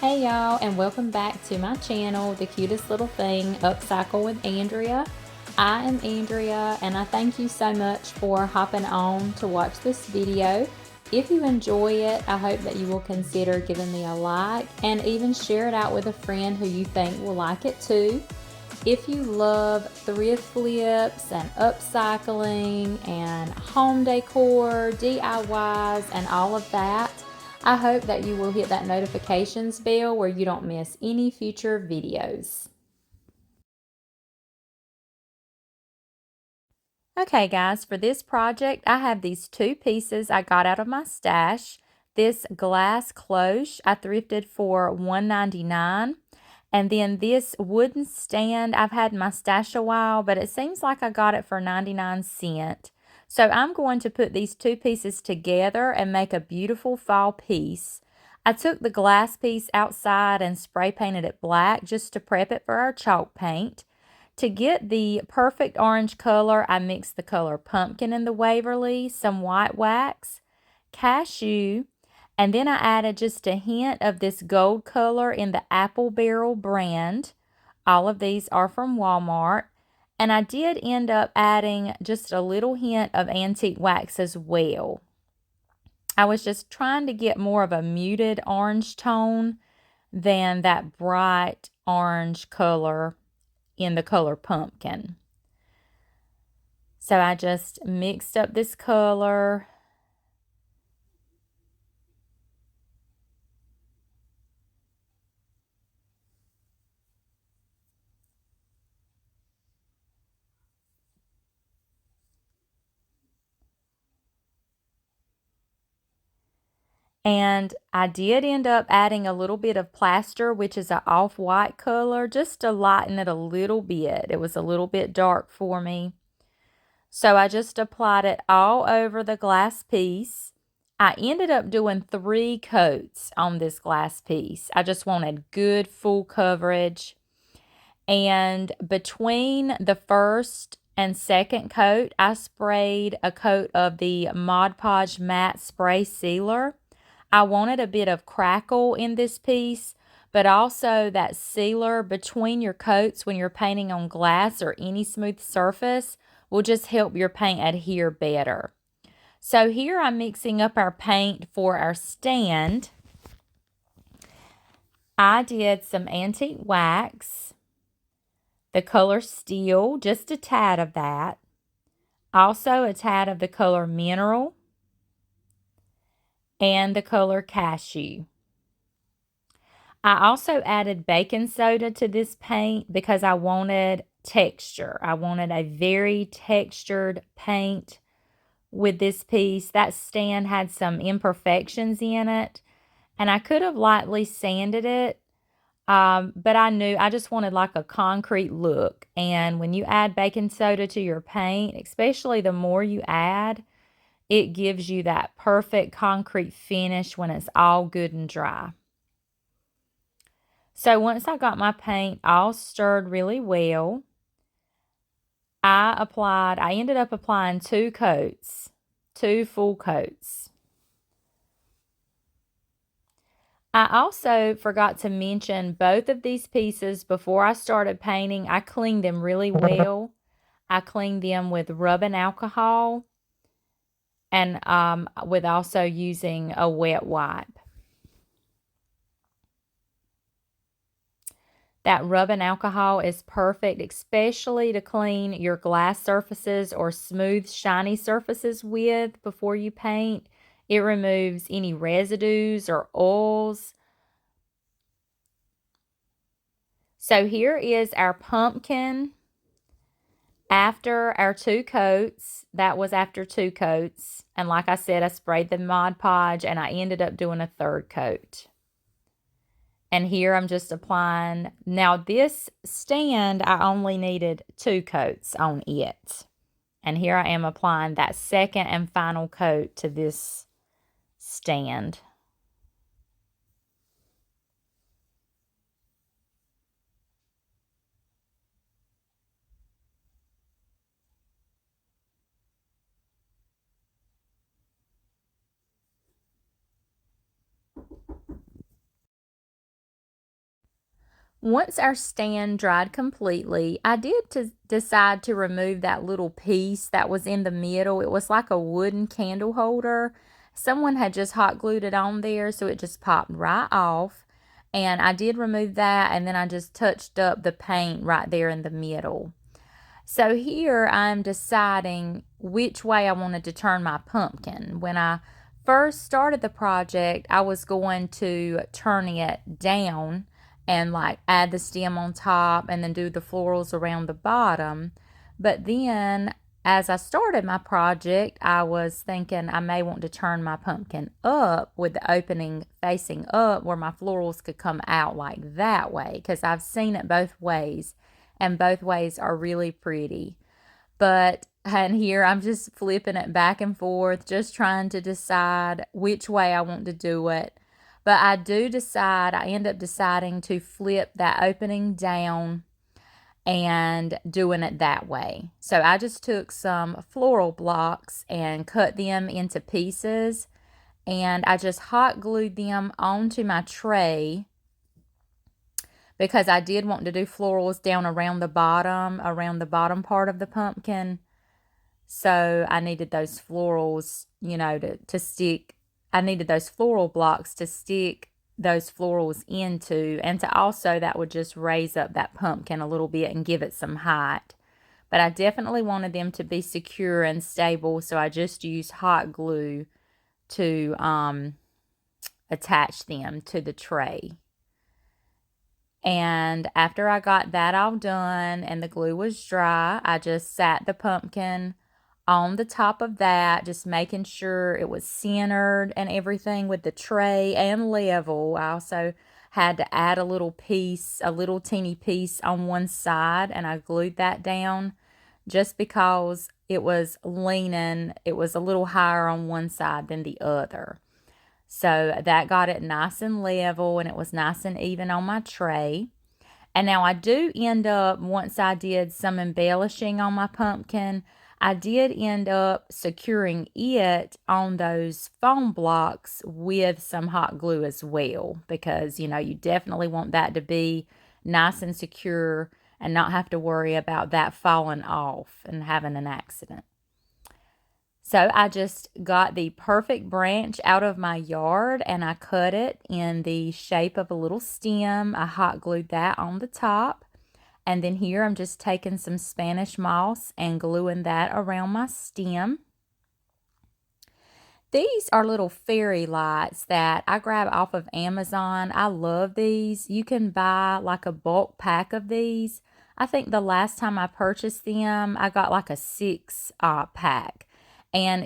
Hey y'all, and welcome back to my channel, The Cutest Little Thing, Upcycle with Andrea. I am Andrea, and I thank you so much for hopping on to watch this video. If you enjoy it, I hope that you will consider giving me a like and even share it out with a friend who you think will like it too. If you love thrift flips and upcycling and home decor, DIYs, and all of that, I hope that you will hit that notifications bell where you don't miss any future videos. Okay guys, for this project, I have these two pieces I got out of my stash. This glass cloche I thrifted for $1.99. And then this wooden stand I've had in my stash a while, but it seems like I got it for 99¢. So I'm going to put these two pieces together and make a beautiful fall piece. I took the glass piece outside and spray painted it black just to prep it for our chalk paint. To get the perfect orange color, I mixed the color pumpkin in the Waverly, some white wax, cashew, and then I added just a hint of this gold color in the Apple Barrel brand. All of these are from Walmart. And I did end up adding just a little hint of antique wax as well. I was just trying to get more of a muted orange tone than that bright orange color in the color pumpkin. So I just mixed up this color. And I did end up adding a little bit of plaster, which is an off-white color, just to lighten it a little bit. It was a little bit dark for me. So I just applied it all over the glass piece. I ended up doing 3 coats on this glass piece. I just wanted good full coverage. And between the first and second coat, I sprayed a coat of the Mod Podge Matte Spray Sealer. I wanted a bit of crackle in this piece, but also that sealer between your coats when you're painting on glass or any smooth surface will just help your paint adhere better. So here I'm mixing up our paint for our stand. I did some antique wax, the color Steel, just a tad of that. Also a tad of the color Mineral and the color Cashew. I also added baking soda to this paint because I wanted texture. I wanted a very textured paint with this piece. That stand had some imperfections in it, and I could have lightly sanded it, but I knew I just wanted like a concrete look. And when you add baking soda to your paint, especially the more you add, it gives you that perfect concrete finish when it's all good and dry. So once I got my paint all stirred really well, I ended up applying 2 coats, 2 full coats. I also forgot to mention both of these pieces before I started painting. I cleaned them really well. I cleaned them with rubbing alcohol and with also using a wet wipe. That rubbing alcohol is perfect, especially to clean your glass surfaces or smooth, shiny surfaces with before you paint. It removes any residues or oils. So here is our pumpkin after our 2 coats. That was after 2 coats. And like I said, I sprayed the Mod Podge and I ended up doing a 3rd coat. And here I'm just applying. Now this stand, I only needed 2 coats on it. And here I am applying that second and final coat to this stand. Once our stand dried completely, I did decide to remove that little piece that was in the middle. It was like a wooden candle holder. Someone had just hot glued it on there, so it just popped right off. And I did remove that, and then I just touched up the paint right there in the middle. So here I'm deciding which way I wanted to turn my pumpkin. When I first started the project, I was going to turn it down and like add the stem on top and then do the florals around the bottom. But then as I started my project, I was thinking I may want to turn my pumpkin up with the opening facing up where my florals could come out like that way, because I've seen it both ways and both ways are really pretty. And here I'm just flipping it back and forth, just trying to decide which way I want to do it. But I end up deciding to flip that opening down and doing it that way. So I just took some floral blocks and cut them into pieces, and I just hot glued them onto my tray because I did want to do florals down around the bottom part of the pumpkin. So I needed those florals, to stick. I needed those floral blocks to stick those florals into, and to also that would just raise up that pumpkin a little bit and give it some height. But I definitely wanted them to be secure and stable, so I just used hot glue to attach them to the tray. And after I got that all done and the glue was dry, I just sat the pumpkin on the top of that, just making sure it was centered and everything with the tray and level. I also had to add a little teeny piece on one side, and I glued that down just because it was leaning. It was a little higher on one side than the other. So that got it nice and level, and it was nice and even on my tray. And now I do end up, once I did some embellishing on my pumpkin, I did end up securing it on those foam blocks with some hot glue as well, because, you definitely want that to be nice and secure and not have to worry about that falling off and having an accident. So I just got the perfect branch out of my yard and I cut it in the shape of a little stem. I hot glued that on the top. And then here I'm just taking some Spanish moss and gluing that around my stem. These are little fairy lights that I grab off of Amazon. I love these. You can buy like a bulk pack of these. I think the last time I purchased them, I got like a 6 pack. And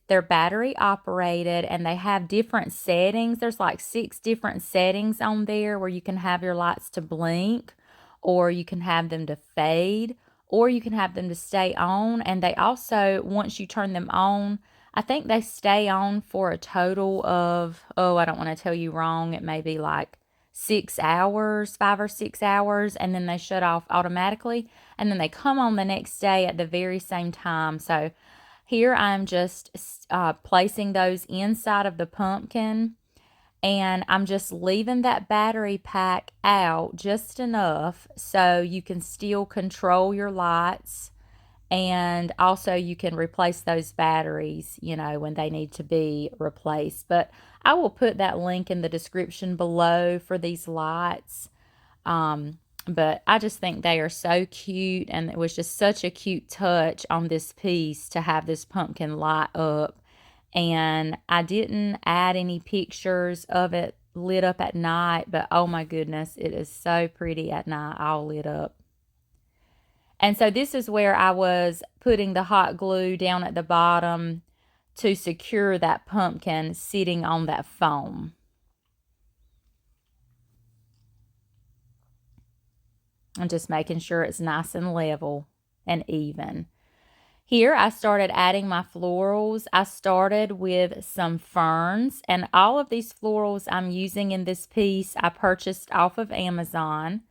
they're battery operated, and they have different settings. There's like 6 different settings on there where you can have your lights to blink, or you can have them to fade, or you can have them to stay on. And they also, once you turn them on, I think they stay on for a total of, I don't want to tell you wrong, it may be like 6 hours, 5 or 6 hours, and then they shut off automatically, and then they come on the next day at the very same time. So here I'm just placing those inside of the pumpkin, and I'm just leaving that battery pack out just enough so you can still control your lights, and also you can replace those batteries, when they need to be replaced. But I will put that link in the description below for these lights. But I just think they are so cute, and it was just such a cute touch on this piece to have this pumpkin light up. And I didn't add any pictures of it lit up at night, but oh my goodness, it is so pretty at night, all lit up. And so this is where I was putting the hot glue down at the bottom to secure that pumpkin sitting on that foam. I'm just making sure it's nice and level and even. Here I started adding my florals. I started with some ferns, and all of these florals I'm using in this piece I purchased off of Amazon,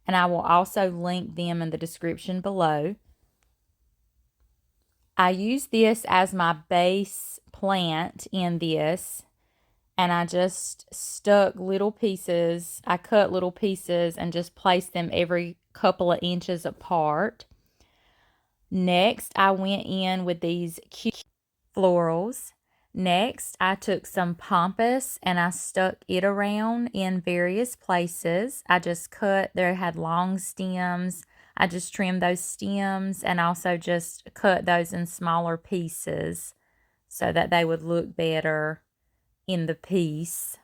and I will also link them in the description below. I use this as my base plant in this, and I just stuck little pieces. I cut little pieces and just placed them every couple of inches apart. Next, I went in with these cute florals. Next, I took some Pampas and I stuck it around in various places. I just cut, they had long stems. I just trimmed those stems and also just cut those in smaller pieces so that they would look better in the piece.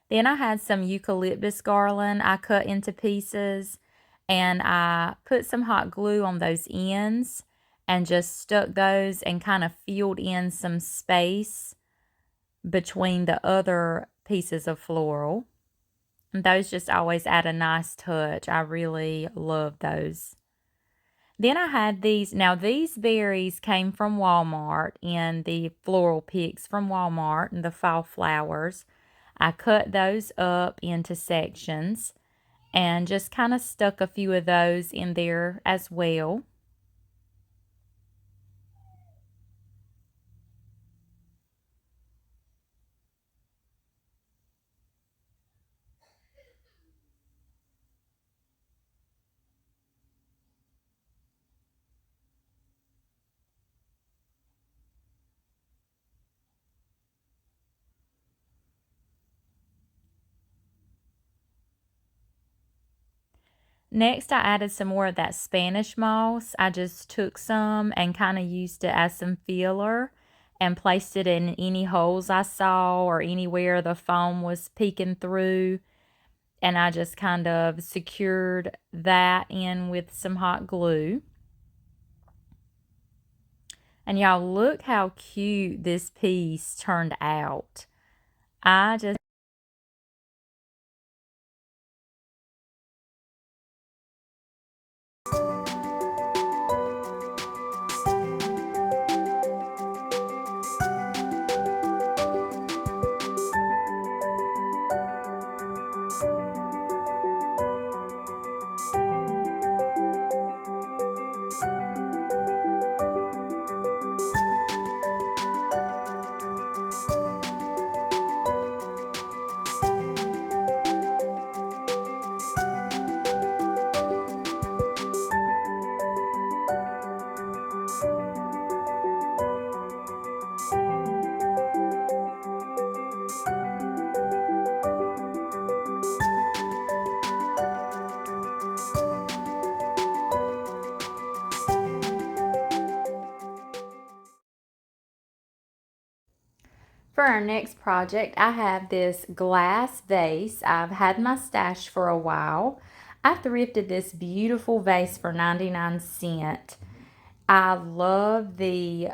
Then I had some eucalyptus garland I cut into pieces, and I put some hot glue on those ends and just stuck those and kind of filled in some space between the other pieces of floral. And those just always add a nice touch. I really love those. Then I had these. Now, these berries came from Walmart in the floral picks from Walmart and the fall flowers. I cut those up into sections and just kind of stuck a few of those in there as well. Next, I added some more of that Spanish moss. I just took some and kind of used it as some filler and placed it in any holes I saw or anywhere the foam was peeking through. And I just kind of secured that in with some hot glue. And y'all, look how cute this piece turned out. I just For our next project, I have this glass vase. I've had my stash for a while. I thrifted this beautiful vase for 99¢. I love the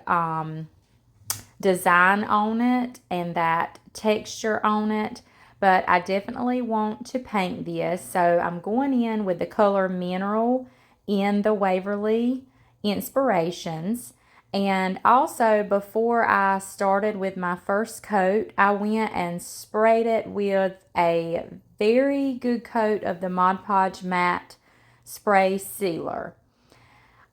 design on it and that texture on it, but I definitely want to paint this. So I'm going in with the color Mineral in the Waverly Inspirations. And also, before I started with my first coat, I went and sprayed it with a very good coat of the Mod Podge Matte Spray Sealer.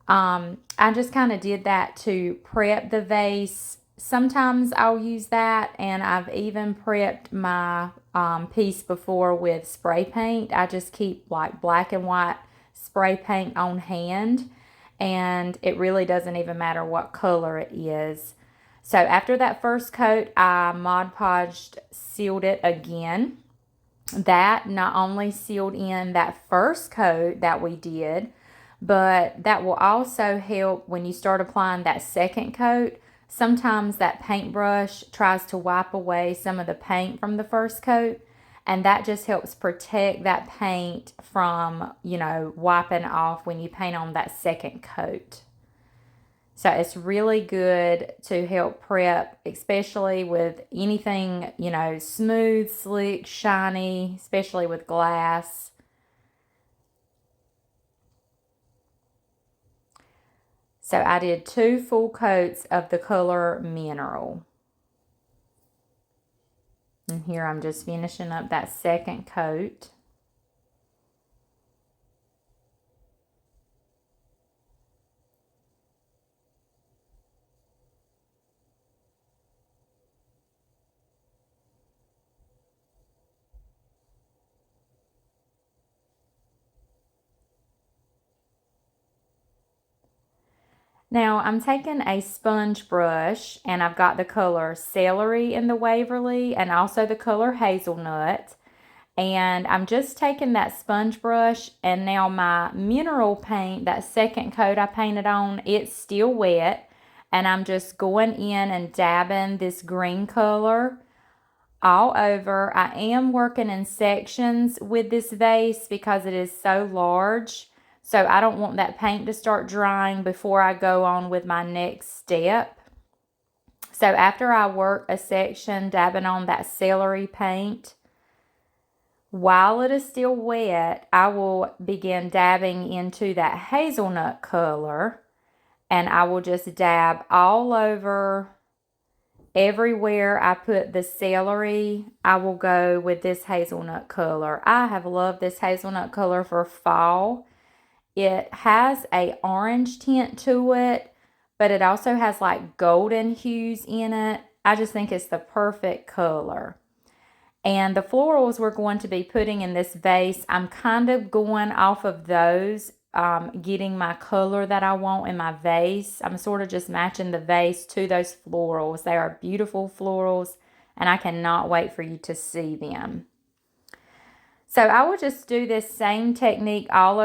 I just kind of did that to prep the vase. Sometimes I'll use that, and I've even prepped my piece before with spray paint. I just keep like black and white spray paint on hand, and it really doesn't even matter what color it is. So after that first coat, I Mod Podged, sealed it again. That not only sealed in that first coat that we did, but that will also help when you start applying that second coat. Sometimes that paintbrush tries to wipe away some of the paint from the first coat, and that just helps protect that paint from, wiping off when you paint on that second coat. So it's really good to help prep, especially with anything, smooth, slick, shiny, especially with glass. So I did 2 full coats of the color Mineral. And here I'm just finishing up that second coat. Now I'm taking a sponge brush and I've got the color Celery in the Waverly and also the color Hazelnut. And I'm just taking that sponge brush and now my mineral paint, that second coat I painted on, it's still wet. And I'm just going in and dabbing this green color all over. I am working in sections with this vase because it is so large. So I don't want that paint to start drying before I go on with my next step. So after I work a section dabbing on that celery paint, while it is still wet, I will begin dabbing into that hazelnut color, and I will just dab all over. Everywhere I put the celery, I will go with this hazelnut color. I have loved this hazelnut color for fall. It has a orange tint to it, but it also has like golden hues in it. I just think it's the perfect color. And the florals we're going to be putting in this vase, I'm kind of going off of those, getting my color that I want in my vase. I'm sort of just matching the vase to those florals. They are beautiful florals, and I cannot wait for you to see them. So I will just do this same technique all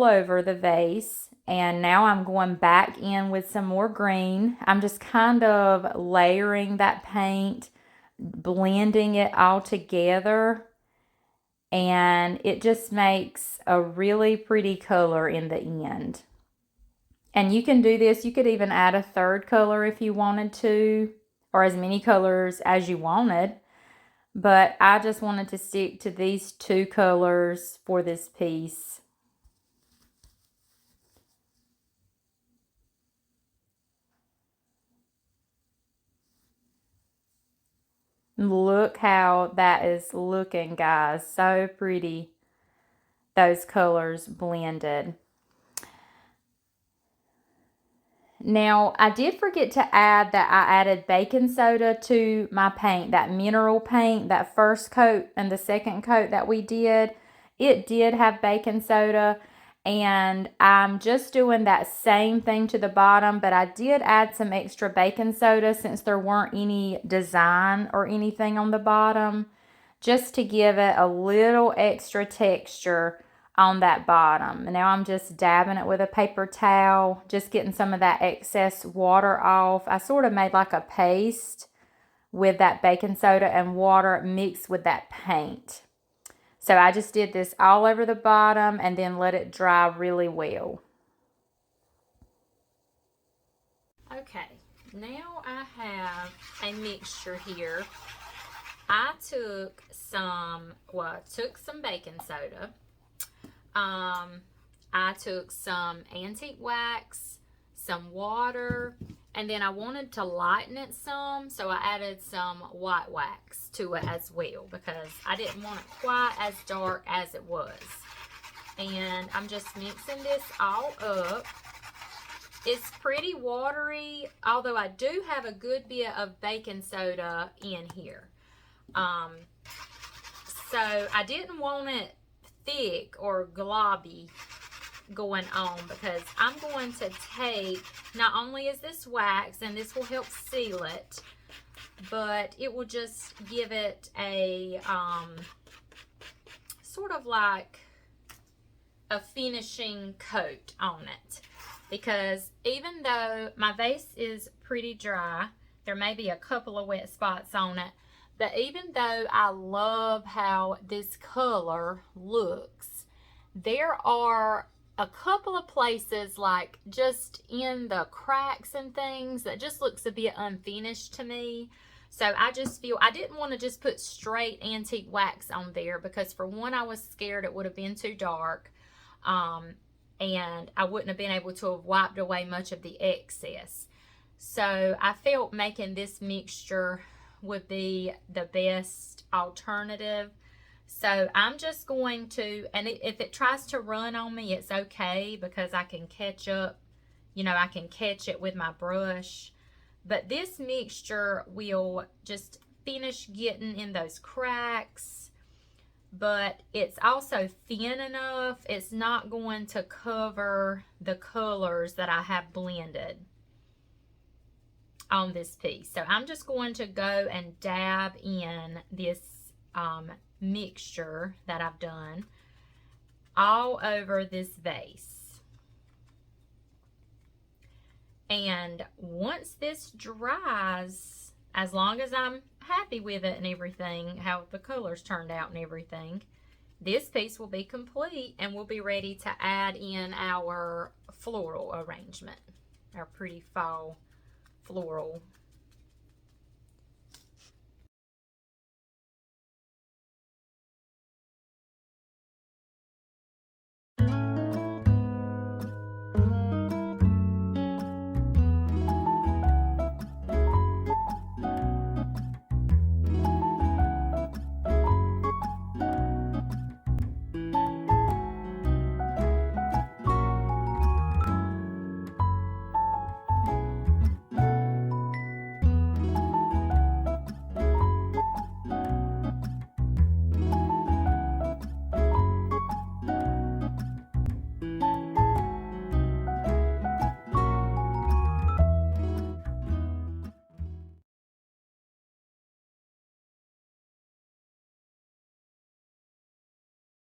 over the vase. And now I'm going back in with some more green. I'm just kind of layering that paint, blending it all together, and it just makes a really pretty color in the end. And you can do this, you could even add a third color if you wanted to, or as many colors as you wanted, but I just wanted to stick to these two colors for this piece. Look how that is looking, guys. So pretty. Those colors blended. Now, I did forget to add that I added baking soda to my paint, that mineral paint, that first coat and the second coat that we did. It did have baking soda, and I'm just doing that same thing to the bottom, but I did add some extra baking soda since there weren't any design or anything on the bottom, just to give it a little extra texture on that bottom. And now I'm just dabbing it with a paper towel, just getting some of that excess water off. I sort of made like a paste with that baking soda and water mixed with that paint. So I just did this all over the bottom and then let it dry really well. Okay, now I have a mixture here. I took some baking soda. I took some antique wax, some water, and then I wanted to lighten it some, so I added some white wax to it as well because I didn't want it quite as dark as it was. And I'm just mixing this all up. It's pretty watery, although I do have a good bit of baking soda in here. So I didn't want it thick or globby going on because I'm going to take, not only is this wax and this will help seal it, but it will just give it a sort of like a finishing coat on it, because even though my vase is pretty dry, there may be a couple of wet spots on it, but even though I love how this color looks, there are a couple of places like just in the cracks and things that just looks a bit unfinished to me. So I just feel I didn't want to just put straight antique wax on there because for one, I was scared it would have been too dark. And I wouldn't have been able to have wiped away much of the excess. So I felt making this mixture would be the best alternative. So I'm just going to, and if it tries to run on me, it's okay because I can catch up, I can catch it with my brush. But this mixture will just finish getting in those cracks. but it's also thin enough. It's not going to cover the colors that I have blended on this piece. So I'm just going to go and dab in this mixture that I've done all over this vase. And once this dries, as long as I'm happy with it and everything, how the colors turned out and everything, this piece will be complete and we'll be ready to add in our floral arrangement, our pretty fall floral